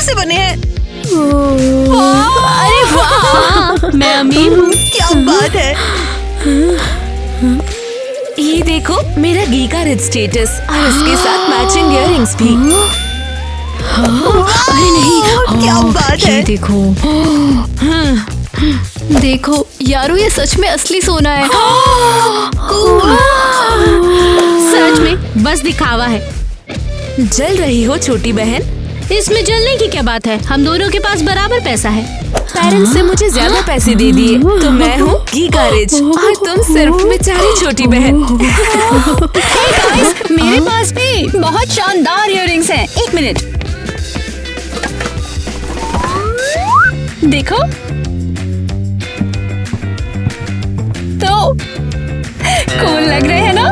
Silver से बने हैं। अरे वाह, मैं अमीर हूँ। क्या बात है। ये देखो मेरा गीगा रिच स्टेटस और उसके साथ मैचिंग इयररिंग्स भी। अरे नहीं, क्या बात है। ये देखो, देखो यारो, ये सच में असली सोना है। सच में बस दिखावा है। जल रही हो छोटी बहन? इसमें जलने की क्या बात है, हम दोनों के पास बराबर पैसा है। पेरेंट्स ने मुझे ज्यादा पैसे दे दिए तो मैं हूँ गीगा रिच और तुम सिर्फ बेचारी छोटी बहन। Hey guys, मेरे पास भी बहुत शानदार इयररिंग्स हैं। एक मिनट, देखो तो कूल लग रहे हैं ना?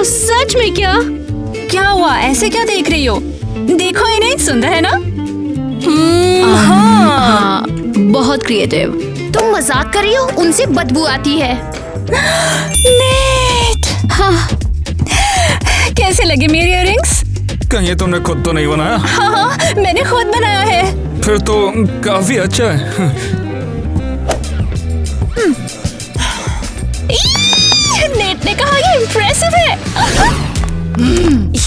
सच में क्या? क्या हुआ, ऐसे क्या देख रही हो? देखो इन्हें, सुंदर है ना? हाँ, बहुत क्रिएटिव। तुम मजाक कर रही हो? उनसे बदबू आती है। नेट, हाँ। कैसे लगे मेरे इयररिंग्स? कहीं तुमने खुद तो नहीं बनाया? हाँ, मैंने खुद बनाया है। फिर तो काफी अच्छा है। नेट ने कहा ये इम्प्रेसिव है।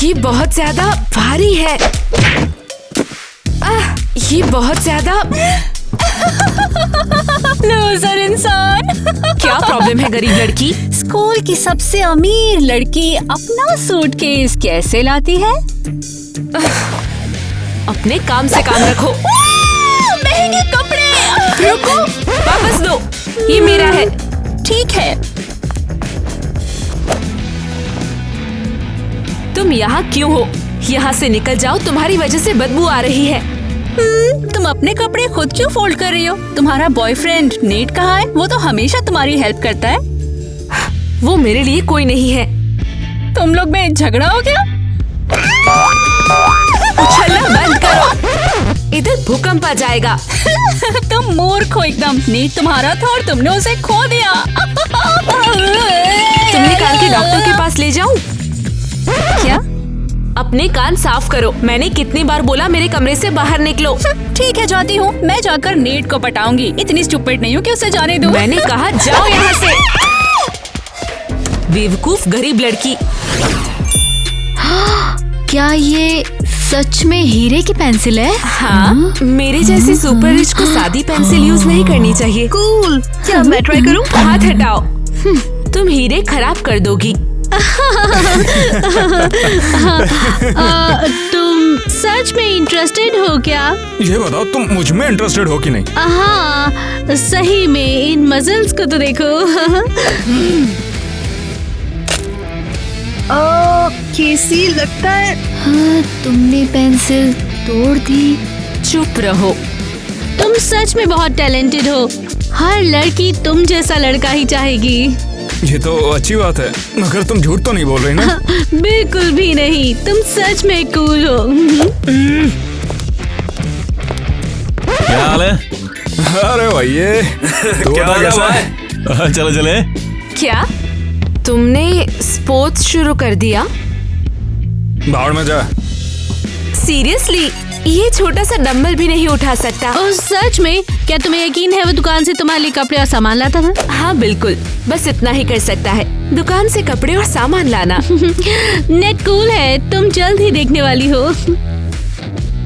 ये बहुत ज्यादा भारी है। ये बहुत ज्यादा। लूजर इंसान। क्या प्रॉब्लम है गरीब लड़की? स्कूल की सबसे अमीर लड़की अपना सूटकेस कैसे लाती है? अपने काम से काम रखो। महंगे कपड़े। रुको, वापस दो, ये मेरा है। ठीक है। तुम यहाँ क्यों हो? यहाँ से निकल जाओ, तुम्हारी वजह से बदबू आ रही है। तुम अपने कपड़े खुद क्यों फोल्ड कर रही हो? तुम्हारा बॉयफ्रेंड नेट कहाँ है? वो तो हमेशा तुम्हारी हेल्प करता है। वो मेरे लिए कोई नहीं है। तुम लोग में झगड़ा हो गया? उछलना बंद करो, इधर भूकंप आ जाएगा। तुम मूर्ख हो एकदम। नेट तुम्हारा था और तुमने उसे खो दिया। तुम्हें कान के डॉक्टर के पास ले जाऊं? क्या? अपने कान साफ करो। मैंने कितनी बार बोला मेरे कमरे से बाहर निकलो। ठीक है, जाती हूँ। मैं जाकर नेट को पटाऊंगी। इतनी स्टूपिड नहीं हूँ कि उसे जाने दूँ। मैंने कहा जाओ यहाँ से। बेवकूफ गरीब लड़की। क्या ये सच में हीरे की पेंसिल है? हाँ, मेरे जैसे सुपर रिच को सादी पेंसिल यूज नहीं करनी चाहिए। कूल। क्या मैं ट्राई करूं? हाथ हटाओ, तुम हीरे खराब कर दोगी। तुम सच में इंटरेस्टेड हो क्या? ये बताओ, तुम मुझ में इंटरेस्टेड हो कि नहीं? हाँ, सही में। इन मसल्स को तो देखो। कैसी लगता है? हाँ, तुमने पेंसिल तोड़ दी। चुप रहो। तुम सच में बहुत टैलेंटेड हो। हर लड़की तुम जैसा लड़का ही चाहेगी। ये तो अच्छी बात है, मगर तुम झूठ तो नहीं बोल रही ना? बिल्कुल भी नहीं, तुम सच में कूल हो। क्या हाल है? अरे भाई, ये क्या हो गया भाई? चलो चले। क्या तुमने स्पोर्ट्स शुरू कर दिया? भाड़ में जा। सीरियसली? ये छोटा सा डंबल भी नहीं उठा सकता। ओह सच में? क्या तुम्हें यकीन है वो दुकान से तुम्हारे लिए कपड़े और सामान लाता था? हाँ बिल्कुल, बस इतना ही कर सकता है, दुकान से कपड़े और सामान लाना। नेट कूल है, तुम जल्द ही देखने वाली हो।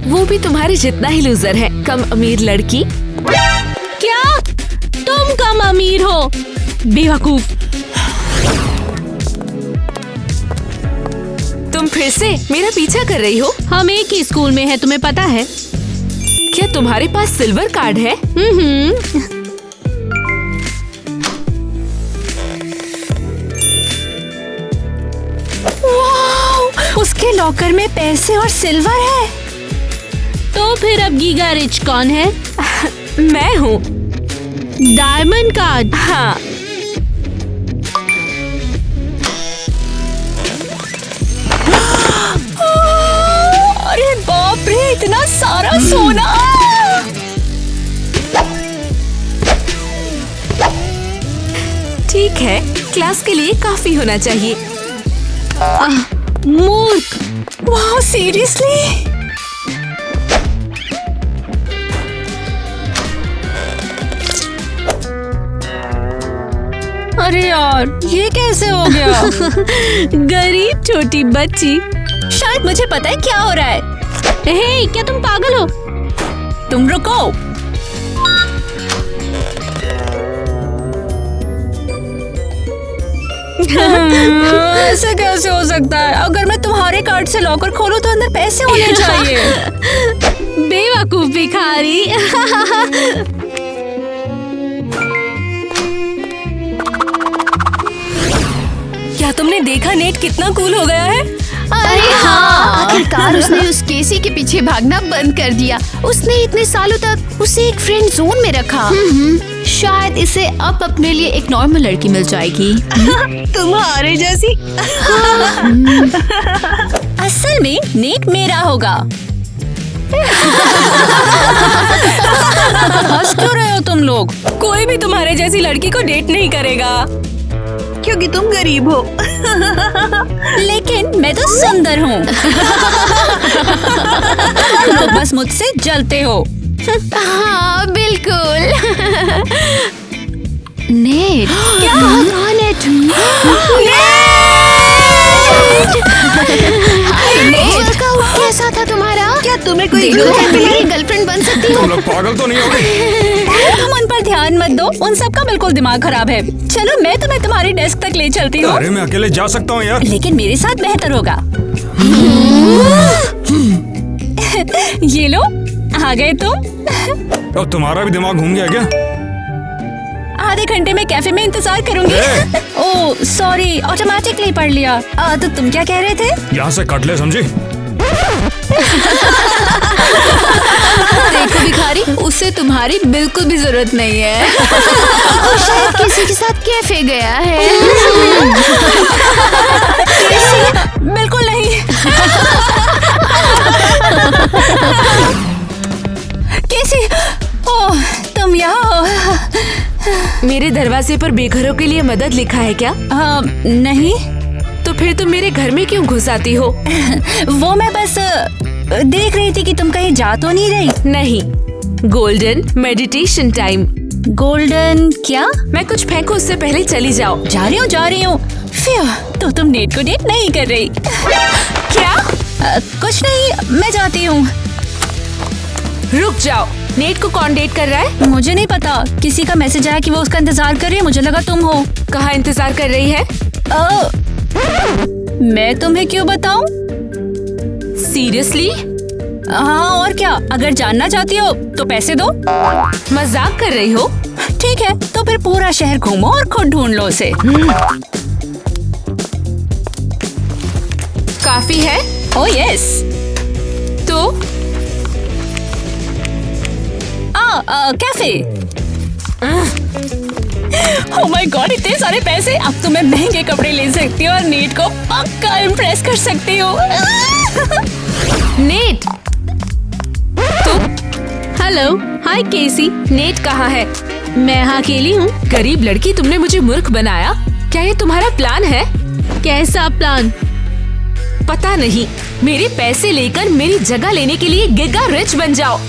वो भी तुम्हारे जितना ही लूजर है, कम अमीर लड़की। क्या तुम कम अमीर हो? बेवकूफ। तुम फिर से मेरा पीछा कर रही हो? हम एक ही स्कूल में हैं, तुम्हें पता है? क्या तुम्हारे पास सिल्वर कार्ड है? वाह, उसके लॉकर में पैसे और सिल्वर है। तो फिर अब गीगा रिच कौन है? मैं हूँ। Diamond card. हाँ। अरे बाप रे, इतना सारा सोना! ठीक है, क्लास के लिए काफी होना चाहिए। मूर्ख! वाह, सीरियसली? अरे यार, ये कैसे हो गया? गरीब छोटी बच्ची। शायद मुझे पता है क्या हो रहा है। हे, क्या तुम पागल हो? तुम रुको। ऐसे कैसे हो सकता है? अगर मैं तुम्हारे कार्ड से लॉकर खोलूं तो अंदर पैसे होने चाहिए। बेवकूफ भिखारी। क्या तुमने देखा नेट कितना कूल हो गया है? अरे हाँ, आखिरकार उसने उस केसी के पीछे भागना बंद कर दिया। उसने इतने सालों तक उसे एक फ्रेंड जोन में रखा। शायद इसे अब अपने लिए एक नॉर्मल लड़की मिल जाएगी। तुम्हारे जैसी। असल में नेट मेरा होगा। हंस क्यों रहे हो तुम लोग? कोई भी तुम्हारे जैसी लड़की को डेट नहीं करेगा। क्योंकि तुम गरीब हो। लेकिन मैं तो सुंदर हूँ। तुम लोग बस मुझसे जलते हो। हाँ बिल्कुल। नेट, क्या कौन है तू? वर्कआउट कैसा था तुम्हारा? क्या तुम्हें कोई गर्लफ्रेंड बन सकती हो? तुम लोग पागल तो नहीं होगे? तुम उन पर ध्यान मत दो, उन सबका बिल्कुल दिमाग खराब है। चलो मैं तुम्हें तुम्हारी डेस्क तक ले चलती हूँ। अरे मैं अकेले जा सकता हूँ यार। लेकिन मेरे साथ बेहतर होगा। ये लो, आ गए तुम। और तुम्हारा भी दिमाग घूम गया क्या? आधे घंटे में कैफे में इंतजार करूंगी। ओह सॉरी, ऑटोमेटिकली पढ़ लिया। तो तुम क्या कह रहे थे? यहाँ से कट ले, समझी? देखो भिखारी, उसे तुम्हारी बिल्कुल भी जरूरत नहीं है। वो शायद किसी के साथ कैफे गया है। बिल्कुल नहीं। कैसी? ओह, तुम यहाँ हो। मेरे दरवाजे पर बेघरों के लिए मदद लिखा है क्या? नहीं। तो फिर तुम मेरे घर में क्यों घुस आती हो? वो मैं बस देख रही थी कि तुम कहीं जा तो नहीं रही। नहीं, गोल्डन मेडिटेशन टाइम। गोल्डन क्या? मैं कुछ फेंकूं उससे पहले चली जाओ। जा रही हूँ। तो तुम नेट को डेट नहीं कर रही? क्या? कुछ नहीं, मैं जाती हूँ। रुक जाओ, नेट को कौन डेट कर रहा है? मुझे नहीं पता, किसी का मैसेज आया कि वो उसका इंतजार कर रही है। मुझे लगा तुम हो। कहाँ इंतजार कर रही है? मैं तुम्हें क्यों बताऊं? सीरियसली? हाँ और क्या, अगर जानना चाहती हो तो पैसे दो। मजाक कर रही हो? ठीक है, तो फिर पूरा शहर घूमो और खुद ढूंढ लो उसे। काफी है? Oh yes. तो कैफे। ओह माय गॉड, इतने सारे पैसे। अब तो मैं महंगे कपड़े ले सकती हूँ और नेट को पक्का इम्प्रेस कर सकती हूँ। नेट, हेलो, हाय केसी। नेट कहाँ है? मैं यहाँ अकेली हूँ। गरीब लड़की, तुमने मुझे मूर्ख बनाया। क्या ये तुम्हारा प्लान है? कैसा प्लान? पता नहीं। मेरे पैसे लेकर मेरी जगह लेने के लिए गिगा रिच बन जाओ।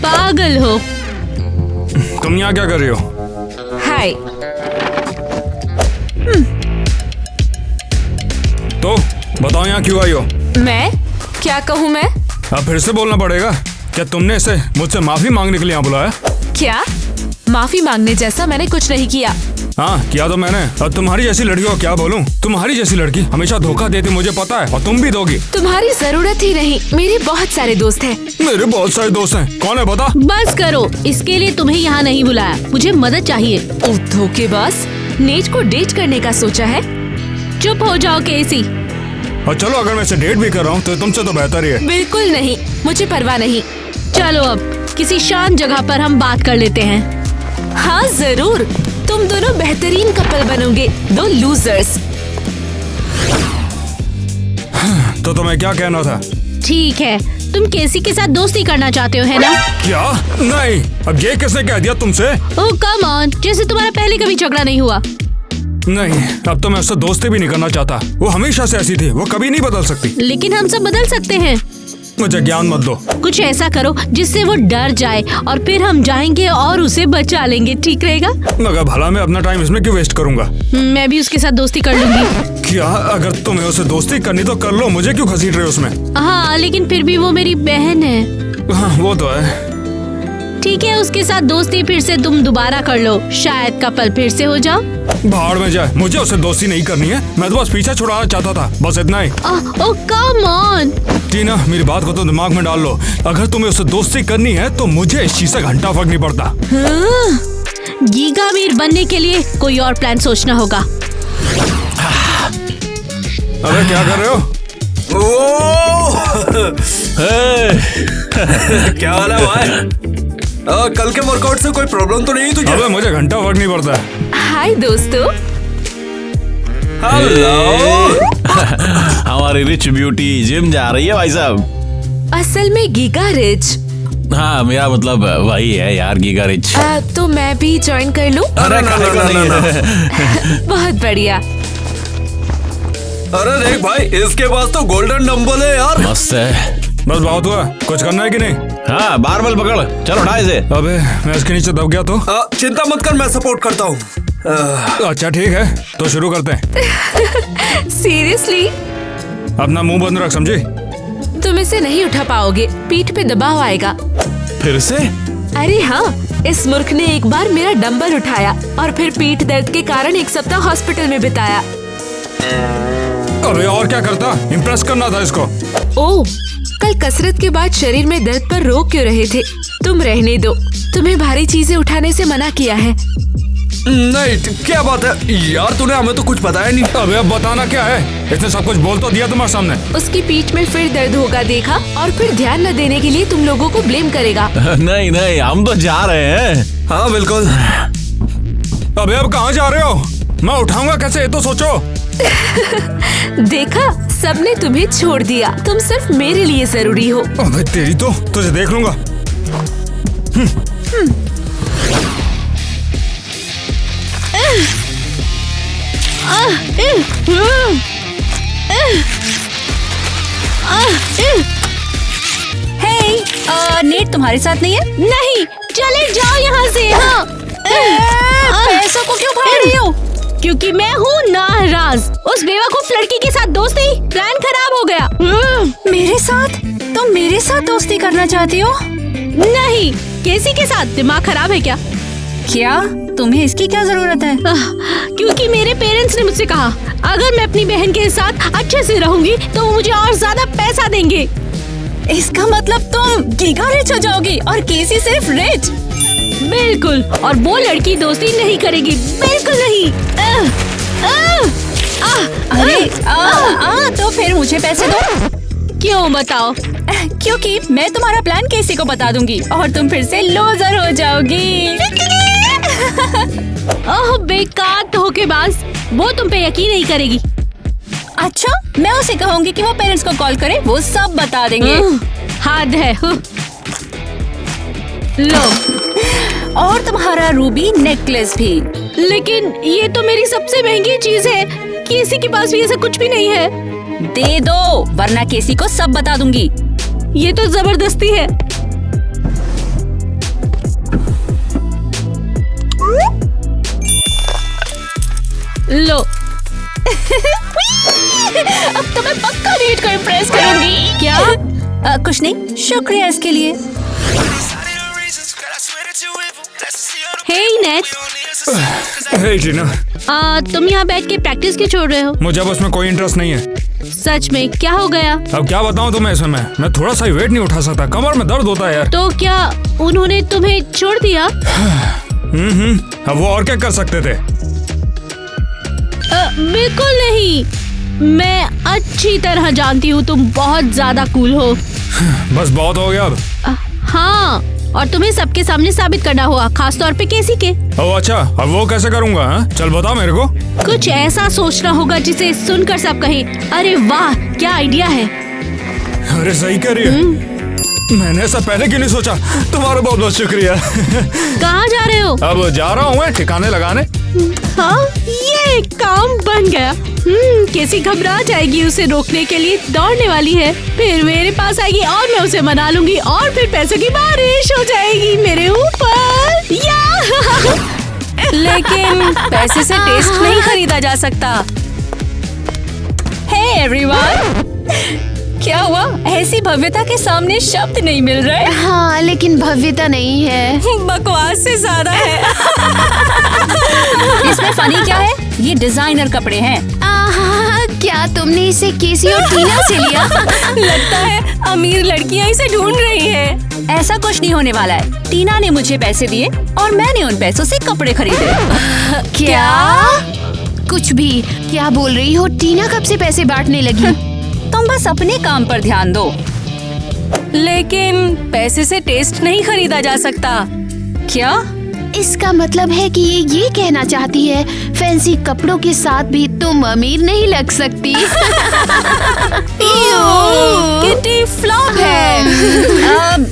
पागल हो? तुम यहाँ क्या कर रही हो? हाय। तो बताओ यहाँ क्यों आई हो? मैं क्या कहूँ मैं? अब फिर से बोलना पड़ेगा। क्या तुमने इसे मुझसे माफी मांगने के लिए यहाँ बुलाया? क्या? माफी मांगने जैसा मैंने कुछ नहीं किया। हाँ किया तो मैंने। और तुम्हारी जैसी लड़की को क्या बोलूं? तुम्हारी जैसी लड़की हमेशा धोखा देती, मुझे पता है, और तुम भी दोगी। तुम्हारी जरूरत ही नहीं, मेरे बहुत सारे दोस्त हैं। मेरे बहुत सारे दोस्त हैं। कौन है बता? बस करो, इसके लिए तुम्हें यहाँ नहीं बुलाया। मुझे मदद चाहिए। ओ धोखेबाज, नेट को डेट करने का सोचा है? चुप हो जाओ केसी। और चलो, अगर मैं इसे डेट भी कर रहा हूँ तो तुमसे तो बेहतर ही है। बिल्कुल नहीं, मुझे परवाह नहीं। चलो अब किसी शांत जगह पर हम बात कर लेते हैं। हाँ जरूर, तुम दोनों बेहतरीन कपल बनोगे, दो लूजर्स। तो तुम्हें क्या कहना था? ठीक है, तुम केसी के साथ दोस्ती करना चाहते हो, है ना? क्या? नहीं, अब ये किसने कह दिया तुमसे? ओह कम ऑन, जैसे तुम्हारा पहले कभी झगड़ा नहीं हुआ। नहीं, अब तो मैं उससे दोस्ती भी नहीं करना चाहता। वो हमेशा से ऐसी थी, वो कभी नहीं बदल सकती। लेकिन हम सब बदल सकते हैं। मुझे ज्ञान मत दो। कुछ ऐसा करो जिससे वो डर जाए और फिर हम जाएंगे और उसे बचा लेंगे, ठीक रहेगा? मगर भला मैं अपना टाइम इसमें क्यों वेस्ट करूंगा? मैं भी उसके साथ दोस्ती कर लूंगी। क्या अगर तुम्हें उससे दोस्ती करनी तो कर लो, मुझे क्यों घसीट रहे हो उसमें? हाँ, लेकिन फिर भी वो मेरी बहन है। हाँ वो तो है। ठीक है, उसके साथ दोस्ती फिर से तुम दोबारा कर लो, शायद कपल फिर से हो जाओ। भाड़ में जाए, मुझे उससे दोस्ती नहीं करनी है। मैं तो बस पीछा छुड़ाना चाहता था, बस इतना ही। ओह कम ऑन टीना, मेरी बात को तो दिमाग में डाल लो। अगर तुम्हें उससे दोस्ती करनी है तो मुझे इस चीज से घंटा फर्क नहीं पड़ता। गीगावीर बनने के लिए कोई और प्लान सोचना होगा। अरे क्या कर रहे हो? क्या हाल है भाई? कल के वर्कआउट से कोई प्रॉब्लम तो नहीं तुझे? अबे मुझे घंटा फर्क नहीं पड़ता। हाय दोस्तों। हेलो। हमारी रिच ब्यूटी जिम जा रही है भाई साहब। असल में गीगा रिच। हाँ मेरा मतलब वही है यार, गीगा रिच। तो मैं भी ज्वाइन कर लूं? अरे नहीं। बहुत बढ़िया। अरे देख भाई, इसके पास तो गोल्डन डंबल है यार। मस्त है। बस बहुत हुआ, कुछ करना है कि नहीं? हाँ बारबल पकड़, चलो उठा इसे। अबे मैं इसके नीचे दब गया तो? चिंता मत कर, मैं सपोर्ट करता हूँ। अच्छा ठीक है, तो शुरू करते हैं। सीरियसली? अपना मुंह बंद रख, समझी? तुम इसे नहीं उठा पाओगे, पीठ पे दबाव आएगा। फिर से? अरे हाँ, इस मूर्ख ने एक बार मेरा डंबल उठाया और फिर पीठ दर्द के कारण 1 सप्ताह हॉस्पिटल में बिताया। अबे और क्या करता, इम्प्रेस करना था इसको। ओह, कल कसरत के बाद शरीर में दर्द पर रोक क्यों रहे थे? तुम रहने दो, तुम्हें भारी चीजें उठाने से मना किया है। नहीं, क्या बात है यार, तूने हमें तो कुछ बताया नहीं। अबे अब बताना क्या है, इसने सब कुछ बोल तो दिया तुम्हारे सामने। उसकी पीठ में फिर दर्द होगा देखा, और फिर ध्यान न देने के लिए तुम लोगों को ब्लेम करेगा। नहीं नहीं, हम तो जा रहे हैं। हाँ बिल्कुल। अबे अब कहाँ जा रहे हो? मैं उठाऊंगा कैसे, ये तो सोचो। देखा, सबने तुम्हें छोड़ दिया, तुम सिर्फ मेरे लिए जरूरी हो। अबे तेरी तो, तुझे देख लूंगा। हे, नेट तुम्हारे साथ नहीं है? नहीं, चले जाओ यहाँ से। हाँ, पैसों को क्यों फाड़ रही हो? क्योंकि मैं हूँ नाराज। उस बेवकूफ लड़की के साथ दोस्ती, प्लान खराब हो गया। मेरे साथ? तुम मेरे साथ दोस्ती करना चाहती हो? नहीं, केसी के साथ। दिमाग खराब है क्या? क्या तुम्हें इसकी क्या जरूरत है? क्योंकि मेरे पेरेंट्स ने मुझसे कहा अगर मैं अपनी बहन के साथ अच्छे से रहूंगी तो वो मुझे और ज्यादा पैसा देंगे। इसका मतलब तुम गीगा रिच हो जाओगी और केसी सिर्फ रिच? बिल्कुल, और वो लड़की दोस्ती नहीं करेगी, बिल्कुल नहीं। अरे तो फिर मुझे पैसे दो। क्यों बताओ? क्योंकि मैं तुम्हारा प्लान केसी को बता दूंगी और तुम फिर से लूजर हो जाओगी। ओह बेकार धोखेबाज, वो तुम पे यकीन नहीं करेगी। अच्छा, मैं उसे कहूंगी कि वो पेरेंट्स को कॉल करे, वो सब बता देंगे। हाथ है। लो, और तुम्हारा रूबी नेकलेस भी। लेकिन ये तो मेरी सबसे महंगी चीज है, केसी के पास भी ऐसा कुछ भी नहीं है। दे दो, वरना केसी को सब बता दूंगी। ये तो जबरदस्ती है। लो। अब तो मैं पक्का रीड को इम्प्रेस करूंगी। क्या? कुछ नहीं, शुक्रिया इसके लिए। हे नेट। हे टीना, तुम यहाँ बैठ के प्रैक्टिस क्यों छोड़ रहे हो? मुझे अब उसमें कोई इंटरेस्ट नहीं है। सच में? क्या हो गया? अब क्या बताऊं तुम्हें, इसमें मैं थोड़ा सा वेट नहीं उठा सकता, कमर में दर्द होता है यार। तो क्या उन्होंने तुम्हें छोड़ दिया? अब वो और क्या कर सकते थे? बिल्कुल नहीं, मैं अच्छी तरह जानती हूँ तुम बहुत ज्यादा कूल हो। बस बहुत हो गया अब। हाँ, और तुम्हें सबके सामने साबित करना होगा, खास तौर पे केसी के। ओह अच्छा, अब वो कैसे करूँगा? हाँ? चल बता मेरे को। कुछ ऐसा सोचना होगा जिसे सुनकर सब कहें, अरे वाह क्या आइडिया है। अरे सही कह रही है। मैंने ऐसा पहले क्यों नहीं सोचा? तुम्हारा बहुत बहुत शुक्रिया। कहाँ जा रहे हो? अब जा रहा हूँ मैं ठिकाने लगाने। हाँ, ये काम बम बन गया। कैसी घबरा जाएगी, उसे रोकने के लिए दौड़ने वाली है, फिर मेरे पास आएगी और मैं उसे मना लूंगी और फिर पैसों की बारिश हो जाएगी मेरे ऊपर। लेकिन पैसे से टेस्ट नहीं खरीदा जा सकता। हे एवरीवन, क्या हुआ? ऐसी भव्यता के सामने शब्द नहीं मिल रहे। हाँ, लेकिन भव्यता नहीं है। बकवास से ज्यादा है। इसमें फनी क्या है? ये डिजाइनर कपड़े हैं। क्या तुमने इसे केसी और टीना से लिया? लगता है अमीर लड़कियां इसे ढूंढ रही हैं। ऐसा कुछ नहीं होने वाला है। टीना ने मुझे पैसे दिए और मैंने उन पैसों से कपड़े खरीदे। क्या? कुछ भी। क्या बोल रही हो? टीना कब से पैसे बांटने लगी? तुम बस अपने काम पर ध्यान दो। लेकिन पैसे से टेस्ट नहीं खरीदा जा सकता। क्या? इसका मतलब है कि ये कहना चाहती है फैंसी कपड़ों के साथ भी तुम अमीर नहीं लग सकती। किटी फ्लॉप है।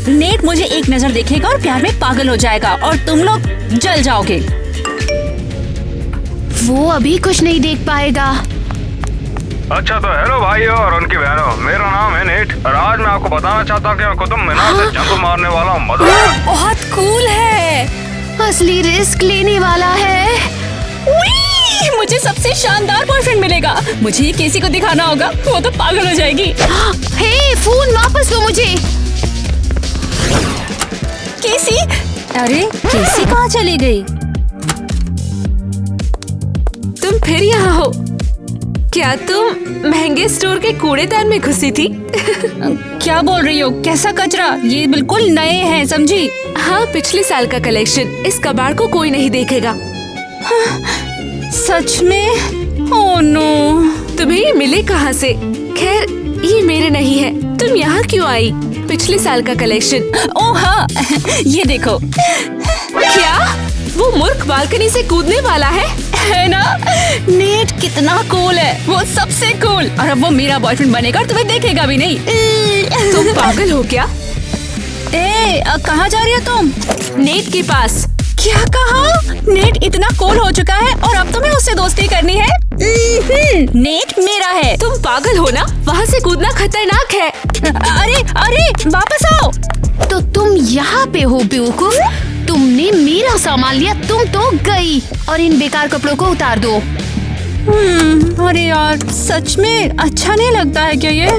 नेट मुझे एक नजर देखेगा और प्यार में पागल हो जाएगा और तुम लोग जल जाओगे। वो अभी कुछ नहीं देख पाएगा। अच्छा तो हेलो भाइयों और उनकी बहनों, मेरा नाम है नेट और आज मैं आपको बताना चाहता हूँ कि मैं कुतुब मीनार से जंप मारने वाला हूँ। मजा बहुत कूल है। असली रिस्क लेने वाला है। मुझे सबसे शानदार बॉयफ्रेंड मिलेगा। मुझे ये केसी को दिखाना होगा, वो तो पागल हो जाएगी। हे, फोन वापस दो मुझे। केसी? अरे केसी कहाँ चली गई? तुम फिर यहाँ हो? क्या तुम महंगे स्टोर के कूड़ेदान में घुसी थी? क्या बोल रही हो? कैसा कचरा? ये बिल्कुल नए हैं, समझी? हाँ, पिछले साल का कलेक्शन। इस कबाड़ को कोई नहीं देखेगा। सच में? Oh no. तुम्हें ये मिले कहाँ से? खैर, ये मेरे नहीं है। तुम यहाँ क्यों आई? पिछले साल का कलेक्शन। ओह हाँ, ये देखो। क्या? वो मूर्ख बालकनी से कूदने वाला है ना? नेट कितना कूल है, वो सबसे कूल। और अब वो मेरा बॉयफ्रेंड बनेगा और तुम्हें देखेगा भी नहीं। तुम पागल हो क्या? कहाँ जा रही हो तुम? नेट के पास। क्या कहा? नेट इतना कूल हो चुका है और अब तुम्हें उससे दोस्ती करनी है? नेट मेरा है। तुम पागल हो ना? वहाँ से कूदना खतरनाक है। अरे वापस आओ। तो तुम यहाँ पे हो बेवकूफ? तुमने मेरा सामान लिया, तुम तो गई। और इन बेकार कपड़ों को उतार दो। अरे यार, सच में अच्छा नहीं लगता है क्या ये?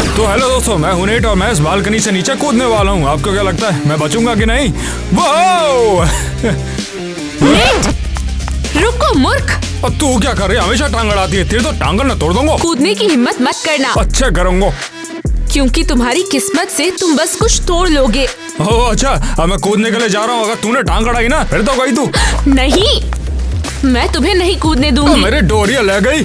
तो हेलो दोस्तों, मैं हूं नेट और मैं इस बालकनी से नीचे कूदने वाला हूँ। आपको क्या लगता है मैं बचूंगा कि नहीं? वो नेट, रुको मूर्ख। अब तू क्या कर रही है? हमेशा टांग अड़ाती है। तेरी तो टांगल न तोड़ दूंगा। कूदने की हिम्मत मत करना। अच्छा करूंगा। क्योंकि तुम्हारी किस्मत से तुम बस कुछ तोड़ लोगे। ओह अच्छा, अब मैं कूदने के लिए जा रहा हूँ। अगर तूने टांग अड़ाई ना फिर तो गई तू। नहीं, मैं तुम्हें नहीं कूदने दूंगी। मेरी डोरिया ले गई।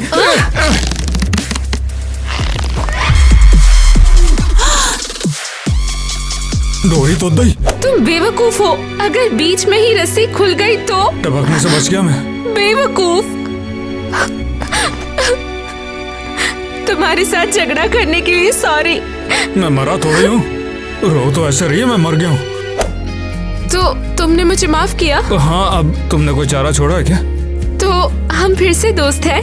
डोरी तो दई। तुम बेवकूफ हो। अगर बीच में ही रस्सी खुल गई तो? टपकने से बच गया मैं। बेवकूफ। तुम्हारे साथ झगड़ा करने के लिए सॉरी। मैं मरा थोड़ी हूँ। रो तो ऐसे रही है मैं मर गया हूँ। तो तुमने मुझे माफ किया? हाँ, अब तुमने कोई चारा छोड़ा है क्या? तो हम फिर से दोस्त हैं?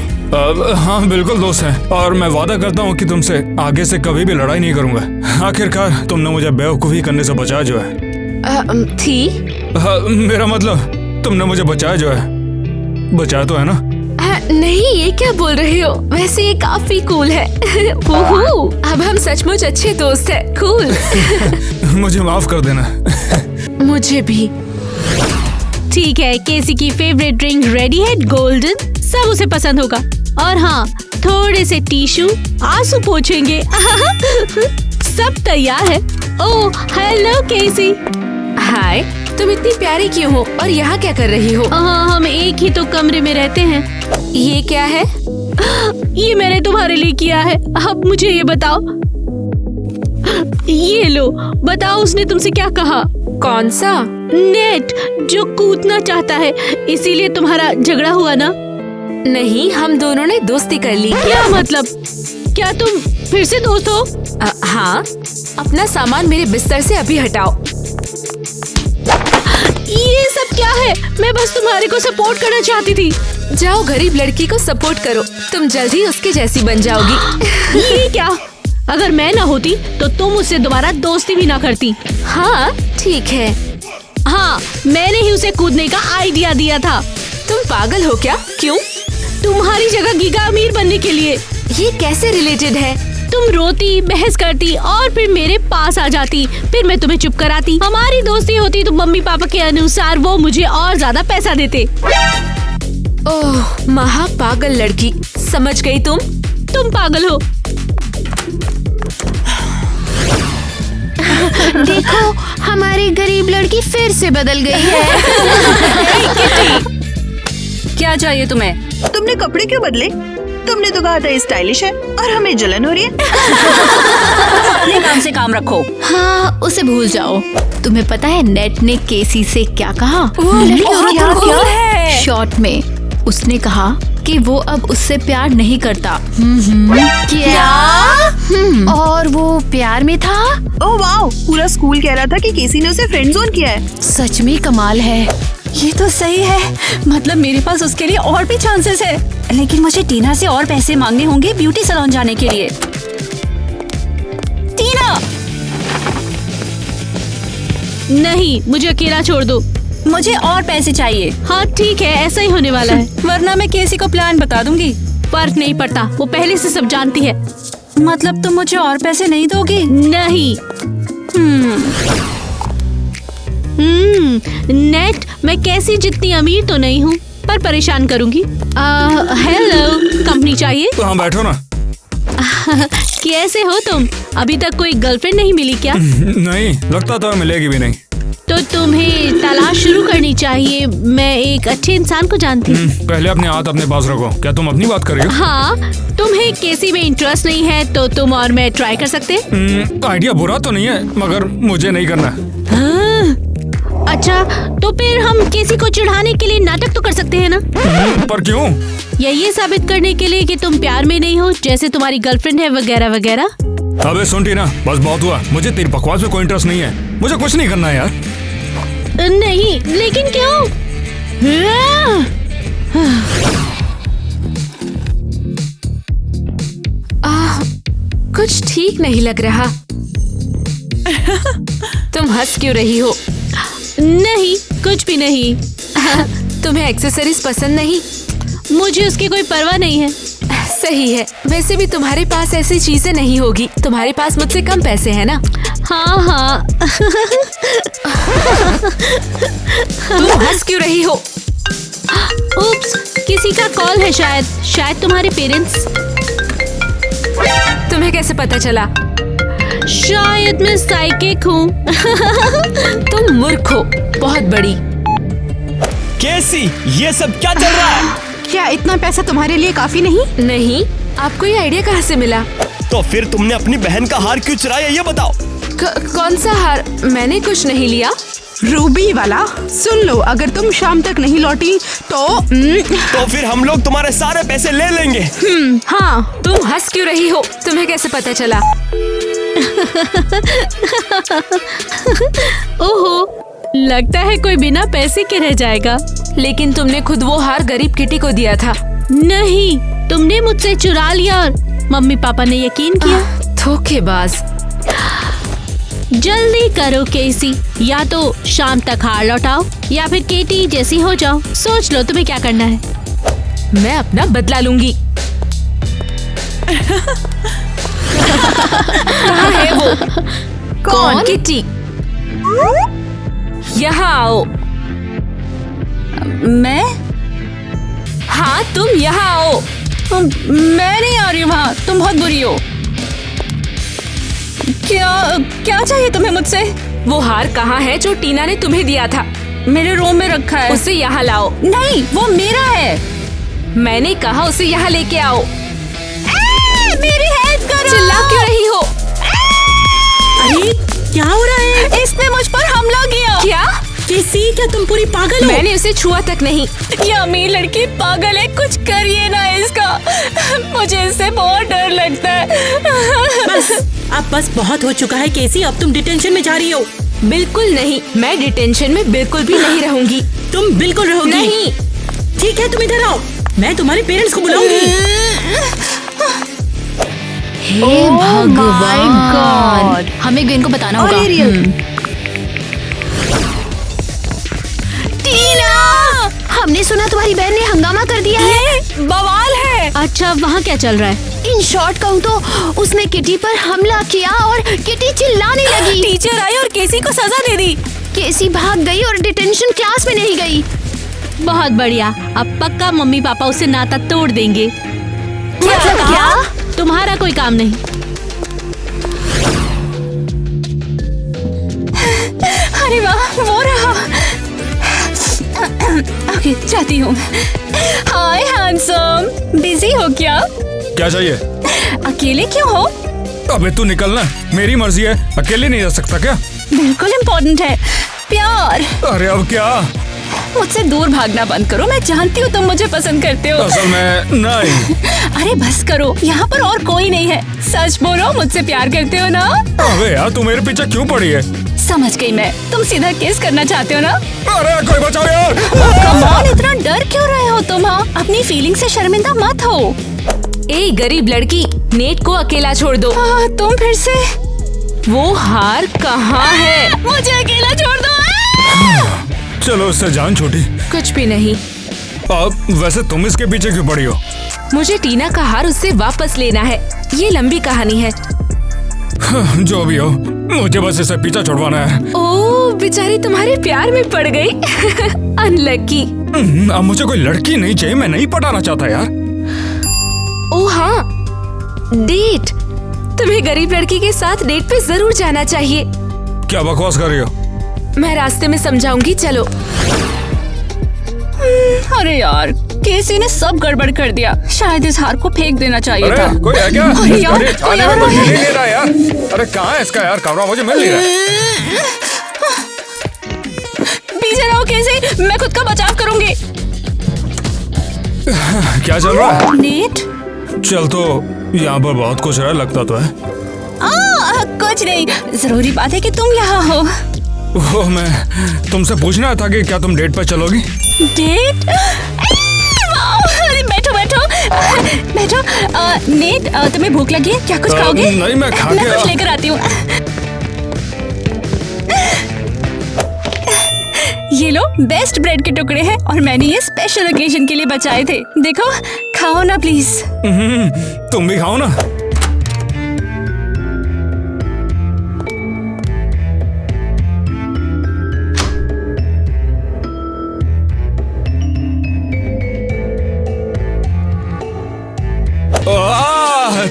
हाँ बिल्कुल दोस्त हैं। और मैं वादा करता हूँ कि तुमसे आगे से कभी भी लड़ाई नहीं करूँगा। आखिरकार तुमने मुझे बेवकूफ़ी करने से बचाया जो है। मेरा मतलब तुमने मुझे बचाया जो है। बचाया तो है ना? नहीं, ये क्या बोल रहे हो? वैसे ये काफी कूल है। अब हम सचमुच अच्छे दोस्त हैं। कूल। मुझे माफ कर देना। मुझे भी। ठीक है, केसी की फेवरेट ड्रिंक रेडी है, गोल्डन। सब उसे पसंद होगा। और हाँ, थोड़े से टिश्यू, आंसू पोंछेंगे। सब तैयार है। ओह हेलो केसी। हाय, तुम इतनी प्यारी क्यों हो और यहाँ क्या कर रही हो? हम एक ही तो कमरे में रहते हैं। ये क्या है? ये मैंने तुम्हारे लिए किया है। अब मुझे ये बताओ। ये लो, बताओ उसने तुमसे क्या कहा? कौन सा? नेट, जो कूदना चाहता है, इसीलिए तुम्हारा झगड़ा हुआ ना? नहीं, हम दोनों ने दोस्ती कर ली। क्या मतलब? क्या तुम फिर से दोस्त हो? हाँ। अपना सामान मेरे बिस्तर से अभी हटाओ। ये सब है, मैं बस तुम्हारे को सपोर्ट करना चाहती थी। जाओ गरीब लड़की को सपोर्ट करो, तुम जल्द ही उसके जैसी बन जाओगी। ये क्या? अगर मैं ना होती तो तुम उससे दोबारा दोस्ती भी ना करती। हाँ ठीक है। हाँ, मैंने ही उसे कूदने का आइडिया दिया था। तुम पागल हो क्या? क्यों? तुम्हारी जगह गीगा अमीर बनने के लिए। ये कैसे रिलेटेड है? तुम रोती, बहस करती और फिर मेरे पास आ जाती, फिर मैं तुम्हें चुप कराती। हमारी दोस्ती होती तो मम्मी पापा के अनुसार वो मुझे और ज्यादा पैसा देते। ओह महा पागल लड़की, समझ गई तुम पागल हो। देखो हमारी गरीब लड़की फिर से बदल गई है। क्या चाहिए तुम्हें? तुमने कपड़े क्यों बदले? तुमने तो कहा था स्टाइलिश है और हमें जलन हो रही है। अपने काम से काम रखो। हाँ उसे भूल जाओ। तुम्हें पता है नेट ने केसी से क्या कहा? क्या है? शॉर्ट में उसने कहा कि वो अब उससे प्यार नहीं करता। क्या? और वो प्यार में था। ओह वाओ, पूरा स्कूल कह रहा था कि केसी ने उसे फ्रेंड जोन किया है। सच में कमाल है। ये तो सही है, मतलब मेरे पास उसके लिए और भी चांसेस है, लेकिन मुझे टीना से और पैसे मांगने होंगे ब्यूटी सैलून जाने के लिए। टीना! नहीं, मुझे अकेला छोड़ दो। मुझे और पैसे चाहिए। हाँ ठीक है, ऐसा ही होने वाला है। वरना मैं केसी को प्लान बता दूंगी। फर्क नहीं पड़ता, वो पहले से सब जानती है। मतलब तुम मुझे और पैसे नहीं दोगी? नहीं। नेट, मैं कैसी जितनी अमीर तो नहीं हूँ, पर परेशान करूँगी। हेलो, कंपनी चाहिए? हाँ बैठो ना। कैसे हो तुम? अभी तक कोई गर्लफ्रेंड नहीं मिली क्या? नहीं, लगता तो मिलेगी भी नहीं। तो तुम्हें तलाश शुरू करनी चाहिए। मैं एक अच्छे इंसान को जानती हूँ। पहले अपने हाथ अपने पास रखो। क्या तुम अपनी बात कर रही हो? हाँ, तुम्हें केसी में इंटरेस्ट नहीं है तो तुम और मैं ट्राई कर सकते हैं। आइडिया बुरा तो नहीं है, मगर मुझे नहीं करना। अच्छा, तो फिर हम केसी को चिढ़ाने के लिए नाटक तो कर सकते हैं ना? पर क्यों? या ये साबित करने के लिए कि तुम प्यार में नहीं हो, जैसे तुम्हारी गर्लफ्रेंड है वगैरह वगैरह। अबे सुन टीना, बस बहुत हुआ। मुझे तेरी बकवास में कोई इंटरेस्ट नहीं है। मुझे कुछ नहीं करना है यार। नहीं, लेकिन क्यों? कुछ ठीक नहीं लग रहा। तुम हंस क्यों रही हो? नहीं, कुछ भी नहीं। तुम्हें एक्सेसरीज पसंद नहीं? मुझे उसकी कोई परवाह नहीं है। सही है, वैसे भी तुम्हारे पास ऐसी चीजें नहीं होगी। तुम्हारे पास मुझसे कम पैसे हैं ना? हाँ हाँ। तुम हंस क्यों रही हो? उप्स, किसी का कॉल है शायद तुम्हारे पेरेंट्स। तुम्हें कैसे पता चला? शायद मैं साइकिक हूँ। तुम मूर्ख हो, बहुत बड़ी। केसी, ये सब क्या चल रहा है? क्या इतना पैसा तुम्हारे लिए काफी नहीं? नहीं, आपको ये आइडिया कहाँ से मिला? तो फिर तुमने अपनी बहन का हार क्यों चुराया, ये बताओ। कौन सा हार? मैंने कुछ नहीं लिया। रूबी वाला। सुन लो, अगर तुम शाम तक नहीं लौटी तो फिर हम लोग तुम्हारे सारे पैसे ले लेंगे। हाँ। तुम हंस क्यों रही हो? तुम्हें कैसे पता चला? ओहो, लगता है कोई बिना पैसे के रह जाएगा। लेकिन तुमने खुद वो हार गरीब किटी को दिया था। नहीं, तुमने मुझसे चुरा लिया और मम्मी पापा ने यकीन किया। धोखेबाज। जल्दी करो केसी, या तो शाम तक हार लौटाओ या फिर केटी जैसी हो जाओ। सोच लो तुम्हें क्या करना है। मैं अपना बदला लूंगी। कहाँ है वो? कौन? किटी। यहाँ आओ। मैं? हाँ तुम यहाँ आओ। मैं नहीं आ रही वहाँ, तुम बहुत बुरी हो। क्या चाहिए तुम्हें मुझसे? वो हार कहाँ है जो टीना ने तुम्हें दिया था? मेरे रूम में रखा है। उसे यहाँ लाओ। नहीं, वो मेरा है। मैंने कहा उसे यहाँ लेके आओ। मेरी हेल्प करो। चिल्ला क्यों रही हो? अरे क्या हो रहा है? इसने मुझ पर हमला किया। क्या? केसी, क्या तुम पूरी पागल हो? मैंने उसे छुआ तक नहीं। ये अमीर लड़की पागल है, कुछ करिए ना इसका। मुझे इससे बहुत डर लगता है। बस बहुत हो चुका है केसी, अब तुम डिटेंशन में जा रही हो। बिल्कुल नहीं, मैं डिटेंशन में बिल्कुल भी नहीं रहूंगी। तुम बिल्कुल रहोगी। नहीं। ठीक है, तुम इधर आओ, मैं तुम्हारे पेरेंट्स को बुलाऊंगी। हे भगवान, हमें ग्वेन को बताना होगा। टीना, हमने सुना तुम्हारी बहन ने हंगामा कर दिया है। बवाल है। अच्छा, वहाँ क्या चल रहा है? इन शॉर्ट कहूँ तो उसने किटी पर हमला किया और किटी चिल्लाने लगी। टीचर आई और केसी को सजा दे दी। केसी भाग गई और डिटेंशन क्लास में नहीं गई। बहुत बढ़िया, अब पक्का मम्मी पापा उससे नाता तोड़ देंगे। मतलब क्या? तुम्हारा कोई काम नहीं। अरे वाह, वो रहा। ओके, जाती हूँ। हाय हैंडसम, बिजी हो क्या? क्या चाहिए? अकेले क्यों हो? अबे तू निकलना, मेरी मर्जी है, अकेले नहीं रह सकता क्या? बिल्कुल इम्पोर्टेंट है, प्यार। अरे अब क्या? मुझसे दूर भागना बंद करो, मैं जानती हूँ तुम मुझे पसंद करते हो। असल में नहीं। अरे बस करो, यहाँ पर और कोई नहीं है। सच बोलो, मुझसे प्यार करते हो ना? अबे यार, तू मेरे पीछे क्यों पड़ी है? समझ गई मैं, तुम सीधा किस करना चाहते हो ना? अरे कोई बचाओ यार! कम ऑन, इतना डर क्यों रहे हो तुम? हाँ, अपनी फीलिंग से शर्मिंदा मत हो। ए गरीब लड़की, नेट को अकेला छोड़ दो। तुम फिर से? वो हार कहाँ है? मुझे अकेला छोड़ दो। चलो उससे जान छोटी। कुछ भी नहीं। अब वैसे तुम इसके पीछे क्यों पड़ी हो? मुझे टीना का हार उससे वापस लेना है। ये लंबी कहानी है। जो भी हो, मुझे बस इसे पीछा छुड़वाना है। ओह, बेचारी तुम्हारे प्यार में पड़ गई। अनलकी। अब मुझे कोई लड़की नहीं चाहिए, मैं नहीं पटाना चाहता यार। ओह हाँ, डेट। तुम्हें गरीब लड़की के साथ डेट पे जरूर जाना चाहिए। क्या बकवास कर रही हो? मैं रास्ते में समझाऊंगी, चलो। अरे यार, केसी ने सब गड़बड़ कर दिया। शायद इस हार को फेंक देना चाहिए अरे था। कोई है क्या? अरे यार, अरे कोई थाने में और कोई है। मिल ही नहीं रहा यार। अरे कहाँ है इसका यार कमरा? मुझे मिल नहीं रहा। पीछे रहो केसी, मैं खुद का बचाव करूंगी। क्या चल रहा है? नेट? चल तो यहाँ पर बहुत कुछ है, लगता तो है। कुछ नहीं, जरूरी बात है कि तुम यहाँ हो। वो मैं तुमसे पूछना था कि क्या तुम डेट पर चलोगी? डेट? अरे बैठो बैठो बैठो। नेट, तुम्हें भूख लगी है? क्या कुछ खाओगे? नहीं, मैं खा के कुछ लेकर आती हूँ। ये लो, बेस्ट ब्रेड के टुकड़े हैं और मैंने ये स्पेशल ओकेजन के लिए बचाए थे। देखो, खाओ ना प्लीज। तुम भी खाओ ना।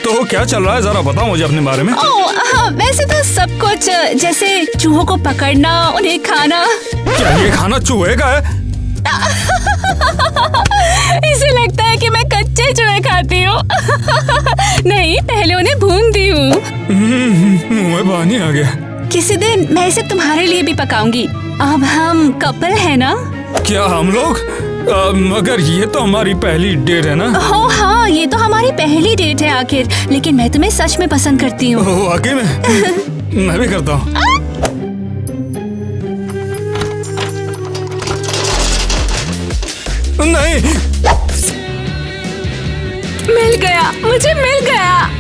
तो क्या चल रहा है, जरा बताओ मुझे अपने बारे में। हाँ, वैसे तो सब कुछ, जैसे चूहों को पकड़ना, उन्हें खाना। क्या ये खाना चूहे का है? इसे लगता है कि मैं कच्चे चूहे खाती हूँ। नहीं, पहले उन्हें भूनती हूँ। मुंह में पानी आ गया। किसी दिन मैं इसे तुम्हारे लिए भी पकाऊंगी। अब हम कपल है ना? क्या हम लोग? मगर ये तो हमारी पहली डेट है ना? हो हाँ, ये तो हमारी पहली डेट है आखिर। लेकिन मैं तुम्हें सच में पसंद करती हूँ। वाकई में? मैं भी करता हूँ। नहीं, मिल गया, मुझे मिल गया।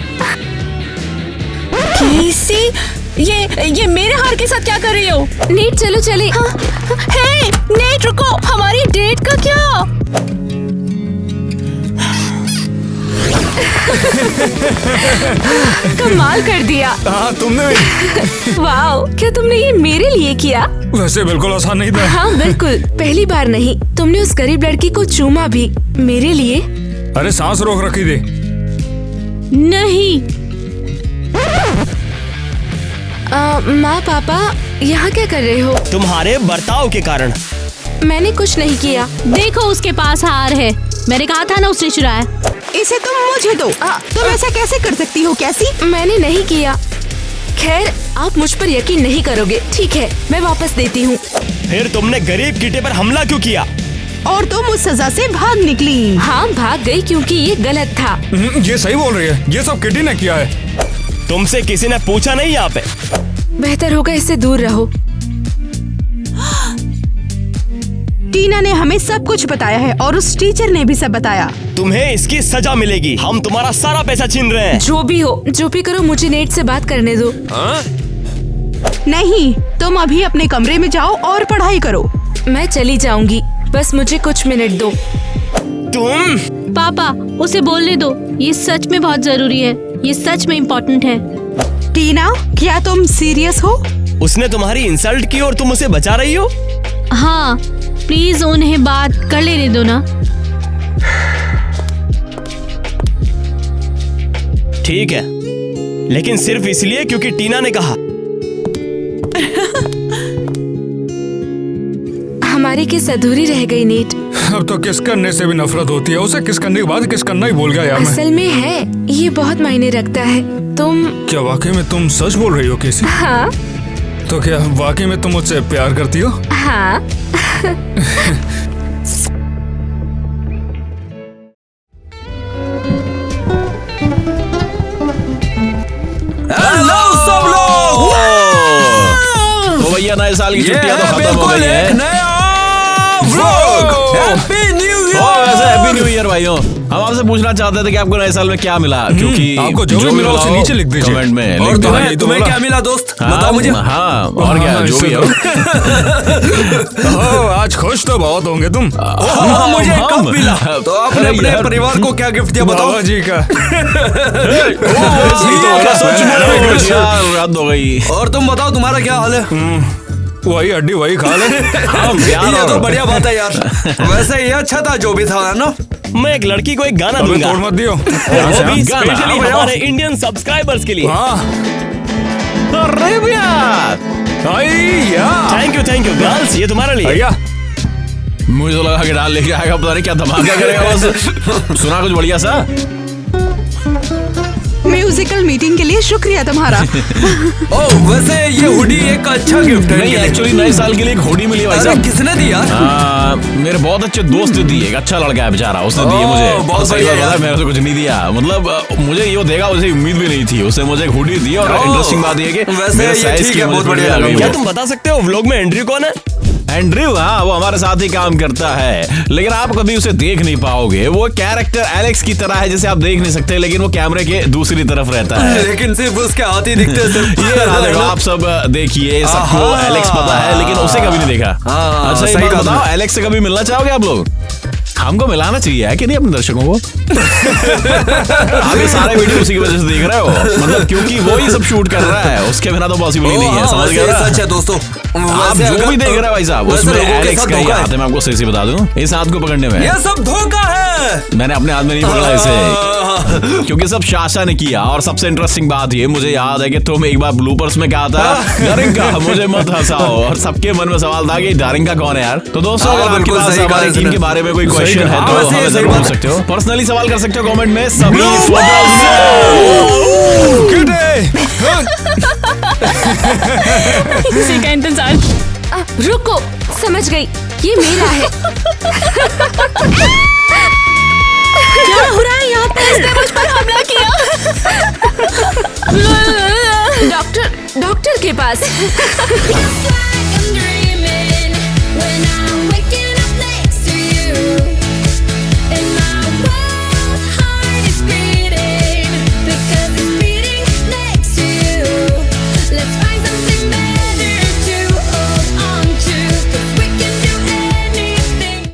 केसी, ये मेरे हार के साथ क्या कर रही हो? नेट, चलो चले। हे, नेट रुको, हमारी डेट का क्या? कमाल कर दिया। हाँ तुमने भी। वाओ, क्या तुमने ये मेरे लिए किया? वैसे बिल्कुल आसान नहीं था। हाँ बिल्कुल, पहली बार नहीं। तुमने उस गरीब लड़की को चूमा भी मेरे लिए। अरे सांस रोक रखी थी। नहीं। माँ पापा, यहाँ क्या कर रहे हो? तुम्हारे बर्ताव के कारण। मैंने कुछ नहीं किया। देखो, उसके पास हार है। मैंने कहा था ना उसने चुराया। इसे तुम मुझे दो। तुम ऐसा कैसे कर सकती हो कैसी? मैंने नहीं किया। खैर, आप मुझ पर यकीन नहीं करोगे। ठीक है, मैं वापस देती हूँ। फिर तुमने गरीब कीटे पर हमला क्यों किया? और तुम उस सजा से भाग निकली। हाँ, भाग गई क्योंकि ये गलत था। ये सही बोल रही है, ये सब किटी ने किया है। तुमसे किसी ने पूछा नहीं यहाँ पे? बेहतर होगा इससे दूर रहो। टीना ने हमें सब कुछ बताया है और उस टीचर ने भी सब बताया। तुम्हें इसकी सजा मिलेगी। हम तुम्हारा सारा पैसा छीन रहे हैं। जो भी हो, जो भी करो, मुझे नेट से बात करने दो। नहीं, तुम अभी अपने कमरे में जाओ और पढ़ाई करो। मैं चली जाऊंगी, बस मुझे कुछ मिनट दो। तुम पापा, उसे बोलने दो। ये सच में बहुत जरूरी है। ये सच में इम्पोर्टेंट है। टीना, क्या तुम सीरियस हो? उसने तुम्हारी इंसल्ट की और तुम उसे बचा रही हो? हाँ, प्लीज उन्हें बात कर लेने दो ना। ठीक है, लेकिन सिर्फ इसलिए क्योंकि टीना ने कहा। हमारी किस अधूरी रह गई नेट। अब तो किस करने से भी नफरत होती है। उसे किस करने के बाद किस करना ही भूल गया यार मैं। असल में है, ये बहुत मायने रखता है। तुम क्या वाकई में तुम सच बोल रही हो केसी? हाँ तो क्या वाकई में तुम मुझसे प्यार करती हो? हाँ। हेलो सब लोग। तो भैया नए साल की छुट्टियां तो खत्म हो गई है। हैप्पी न्यू वैसे हैप्पी न्यू ईयर भाइयों। हम आपसे पूछना चाहते थे कि आपको नए साल में क्या मिला, क्योंकि आपको जो भी मिला उसे नीचे लिख दीजिए कमेंट में। और तुम्हें क्या मिला दोस्त? बताओ मुझे। हाँ, और क्या जो भी हो। आज खुश तो बहुत होंगे तुम। मुझे कब मिला? तो आपने अपने परिवार को क्या गिफ्ट दिया बताओ? बाबा जी का। रात हो गई। और तुम बताओ तुम्हारा क्या हाल है? वही हड्डी वही खा ले। ये तो बढ़िया बात है यार। वैसे ये अच्छा था जो भी था ना। मैं एक लड़की को एक गाना अबे दूंगा, तोड़ मत दियो। वो भी स्पेशली हमारे इंडियन सब्सक्राइबर्स के लिए। हाँ। अरे भैया, थैंक यू गर्ल्स, ये तुम्हारे लिए। भैया मुझे तो लगा कि डाल लेके आएगा, पता नहीं क्या धमाका करेगा। बस सुना कुछ बढ़िया सा। म्यूजिकल मीटिंग के लिए शुक्रिया तुम्हारा। ओह, वैसे ये हुडी एक अच्छा गिफ्ट है। नहीं, एक्चुअली नए साल के लिए एक हुडी मिली भाई साहब। किसने दिया? मेरे बहुत अच्छे दोस्त ने दिए। एक अच्छा लड़का है बेचारा, उसने दिए मुझे। बहुत सही बढ़िया बात है, यार। मैंने तो कुछ नहीं दिया। मतलब मुझे ये देगा उसे उम्मीद भी नहीं थी। उसने मुझे एक हुडी दी और इंटरेस्टिंग बात ये कि वैसे मेरे ये साइज ठीक की है, मुझे बहुत थोड़ी बढ़िया आ गई लगा। क्या वो। तुम बता सकते हो व्लॉग में एंड्रयू कौन है? एंड्रयू, हाँ, वो हमारे साथ ही काम करता है, लेकिन आप कभी उसे देख नहीं पाओगे। वो कैरेक्टर एलेक्स की तरह है, जिसे आप देख नहीं सकते, लेकिन वो कैमरे के दूसरी तरफ रहता है। लेकिन सिर्फ उसके हाथ ही दिखते हैं सिर्फ। ये रहा, देखो आप सब देखिए, सबको एलेक्स पता है, लेकिन उसे कभी नहीं देखा। अच्छा, सही एक बात कहा बताओ, एलेक्स से कभी मिलना चाहोगे आप लोग? हमको मिलाना चाहिए है कि नहीं अपने दर्शकों को? आप ये सारे वीडियो उसी की वजह से देख रहे हो, मतलब क्योंकि वो ही सब शूट कर रहा है, उसके बिना तो पॉसिबल ही नहीं है। समझ गए ना? सच है दोस्तों। आप जो भी देख रहे हैं भाई साहब, उसमें एलेक्स का ही हाथ है। मैं आपको सही से बता दूं, इस हाथ को पकड़ने में ये सब धोखा है। मैंने अपने हाथ में नहीं पकड़ा इसे, क्योंकि सब शाशा ने किया। और सबसे इंटरेस्टिंग बात ये, मुझे याद है कि तुम एक बार ब्लूपर्स में कहा था, डारिंगा मुझे मत हंसाओ, और सबके मन में सवाल था कि डारिंगा कौन है यार। तो दोस्तों, अगर आपके पास हमारी टीम के बारे में कोई क्वेश्चन है तो हमें जरूर पूछ सकते हो। पर्सनली सवाल कर सकते हो कमेंट में। सभी किसी का इंतजार। रुको, समझ गई, ये मेरा है। क्या हो रहा है यहाँ पे? इसने मुझ पर हमला किया। डॉक्टर के पास।